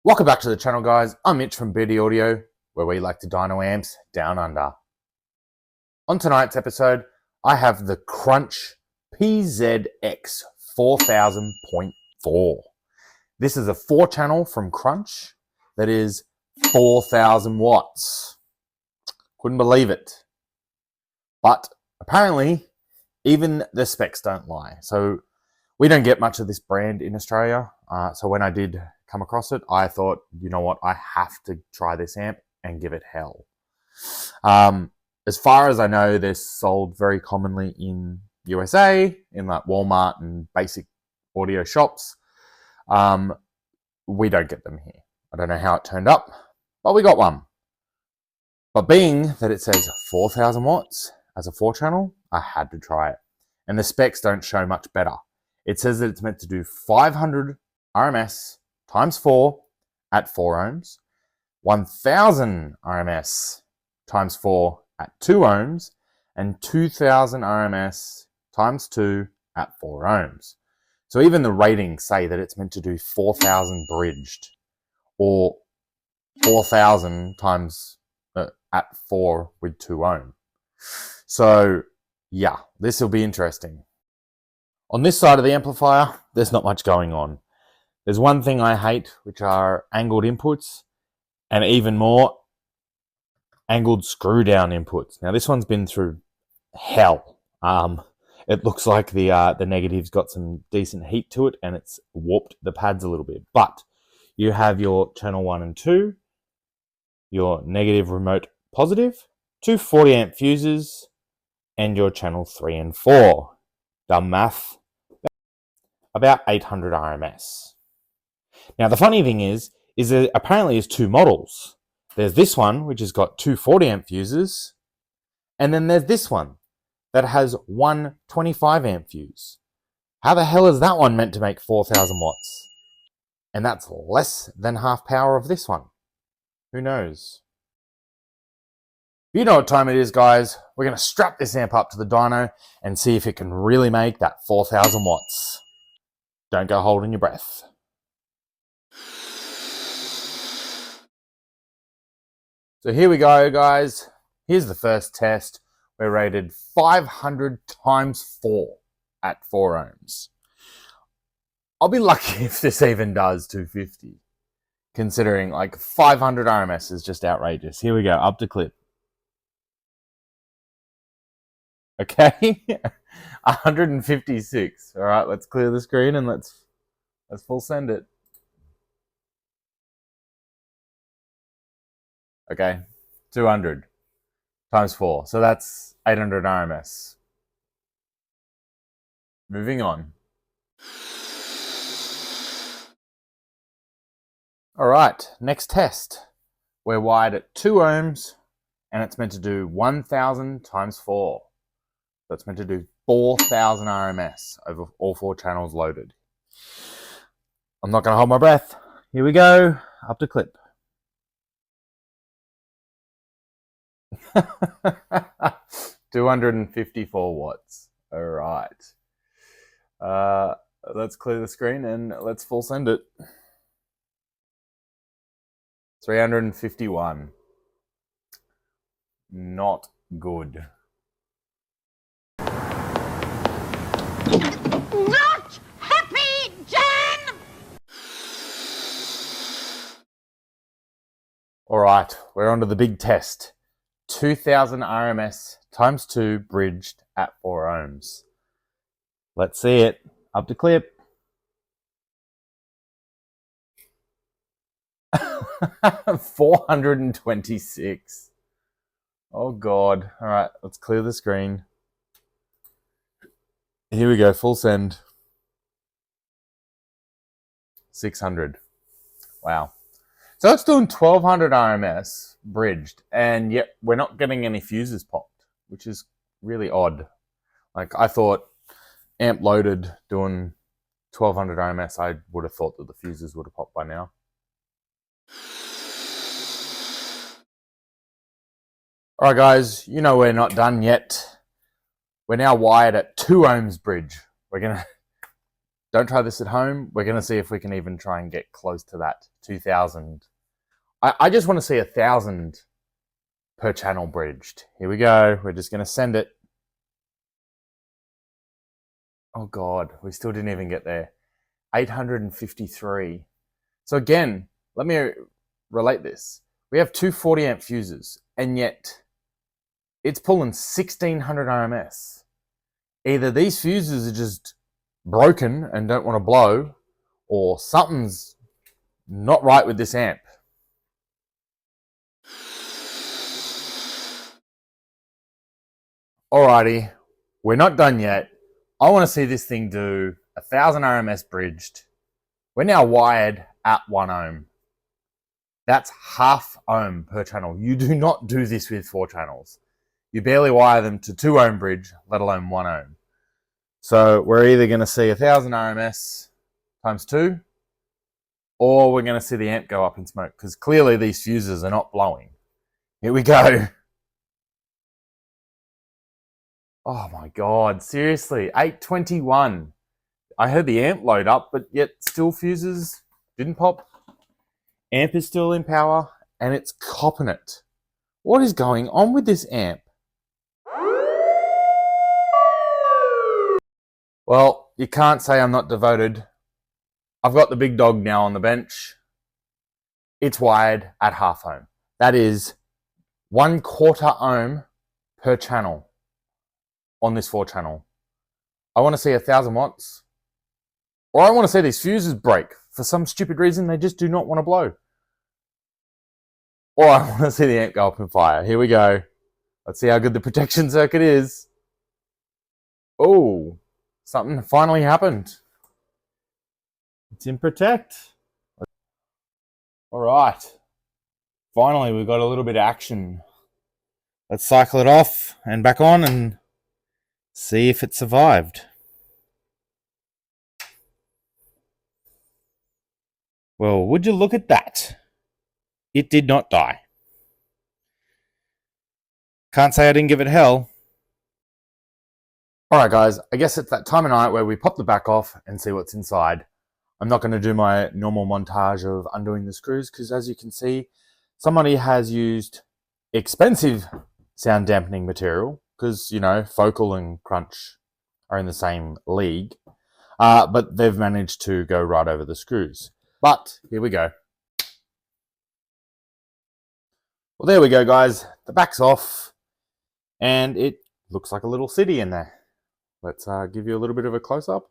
Welcome back to the channel, guys. I'm Mitch from BD Audio, where we like to dyno amps down under. On tonight's episode, I have the Crunch PZX 4000.4. This is a 4-channel from Crunch that is 4,000 watts. Couldn't believe it. But apparently, even the specs don't lie. So we don't get much of this brand in Australia. So when I did come across it, I thought, you know what, I have to try this amp and give it hell. As far as I know, they're sold very commonly in USA, in like Walmart and basic audio shops. We don't get them here. I don't know how it turned up, but we got one. But being that it says 4,000 watts as a 4-channel, I had to try it. And the specs don't show much better. It says that it's meant to do 500 RMS times 4 at 4 ohms, 1000 RMS times 4 at 2 ohms, and 2000 RMS times 2 at 4 ohms. So even the ratings say that it's meant to do 4,000 bridged, or 4,000 times at 4 with 2 ohm. So yeah, this will be interesting. On this side of the amplifier, there's not much going on. There's one thing I hate, which are angled inputs, and even more, angled screw down inputs. Now this one's been through hell. It looks like the negative's got some decent heat to it, and it's warped the pads a little bit. But you have your channel 1 and 2, your negative remote positive, 2 40 amp fuses, and your channel 3 and 4. Dumb math. About 800 RMS. Now, the funny thing is there apparently is 2 models. There's this one, which has got 2 40 amp fuses, and then there's this one that has 1 25 amp fuse. How the hell is that one meant to make 4,000 watts? And that's less than half power of this one. Who knows? You know what time it is, guys. We're going to strap this amp up to the dyno and see if it can really make that 4,000 watts. Don't go holding your breath. So here we go, guys. Here's the first test. We're rated 500 times 4 at 4 ohms. I'll be lucky if this even does 250, considering like 500 RMS is just outrageous. Here we go, up to clip. Okay, 156. All right, let's clear the screen and let's full send it. Okay, 200 times 4. So that's 800 RMS. Moving on. All right, next test. We're wired at 2 ohms, and it's meant to do 1,000 times 4. So it's meant to do 4,000 RMS over all 4 channels loaded. I'm not going to hold my breath. Here we go, up to clip. 254 watts. All right. Let's clear the screen and let's full send it. 351. Not good. Not happy, Jan! All right, we're on to the big test. 2,000 RMS times 2 bridged at 4 ohms. Let's see it. Up to clip. 426. Oh God. All right, let's clear the screen. Here we go, full send. 600. Wow. So it's doing 1,200 RMS bridged, and yet we're not getting any fuses popped, which is really odd. Like, I thought amp loaded doing 1,200 RMS, I would have thought that the fuses would have popped by now. All right, guys, you know we're not done yet. We're now wired at 2 ohms bridge. We're going to Don't try this at home. We're going to see if we can even try and get close to that 2,000. I just want to see 1,000 per channel bridged. Here we go. We're just going to send it. Oh God, we still didn't even get there. 853. So again, let me relate this. We have two 40 amp fuses, and yet it's pulling 1,600 RMS. Either these fuses are just broken and don't want to blow, or something's not right with this amp. Alrighty, we're not done yet. I want to see this thing do 1,000 RMS bridged. We're now wired at 1 ohm. That's half ohm per channel. You do not do this with 4 channels. You barely wire them to 2 ohm bridge, let alone 1 ohm. So we're either going to see 1,000 RMS times 2, or we're going to see the amp go up in smoke, because clearly these fuses are not blowing. Here we go. Oh my God, seriously, 821. I heard the amp load up, but yet still fuses didn't pop. Amp is still in power, and it's copping it. What is going on with this amp? Well, you can't say I'm not devoted. I've got the big dog now on the bench. It's wired at half ohm. That is 1/4 ohm per channel on this 4 channel. I want to see 1,000 watts. Or I want to see these fuses break. For some stupid reason, they just do not want to blow. Or I want to see the amp go up in fire. Here we go. Let's see how good the protection circuit is. Oh, something finally happened. It's in protect. All right. Finally, we've got a little bit of action. Let's cycle it off and back on and see if it survived. Well, would you look at that? It did not die. Can't say I didn't give it hell. Alright guys, I guess it's that time of night where we pop the back off and see what's inside. I'm not going to do my normal montage of undoing the screws, because as you can see, somebody has used expensive sound dampening material, because, you know, Focal and Crunch are in the same league, but they've managed to go right over the screws. But here we go. Well, there we go, guys. The back's off, and it looks like a little city in there. Let's give you a little bit of a close-up.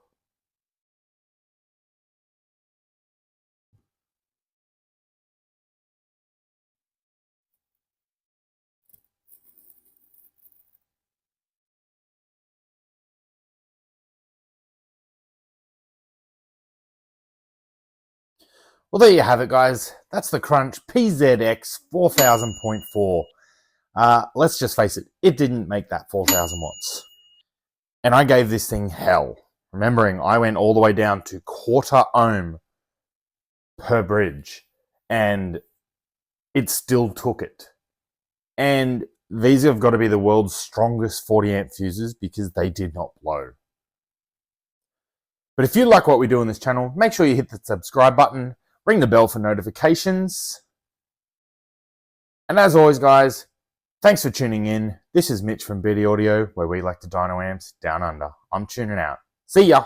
Well, there you have it, guys. That's the Crunch PZX 4000.4. Let's just face it, it didn't make that 4,000 watts. And I gave this thing hell. Remembering, I went all the way down to 1/4 ohm per bridge, and it still took it. And these have got to be the world's strongest 40 amp fuses, because they did not blow. But if you like what we do on this channel, make sure you hit the subscribe button, ring the bell for notifications. And as always, guys, thanks for tuning in. This is Mitch from BD Audio, where we like to dyno amps down under. I'm tuning out. See ya.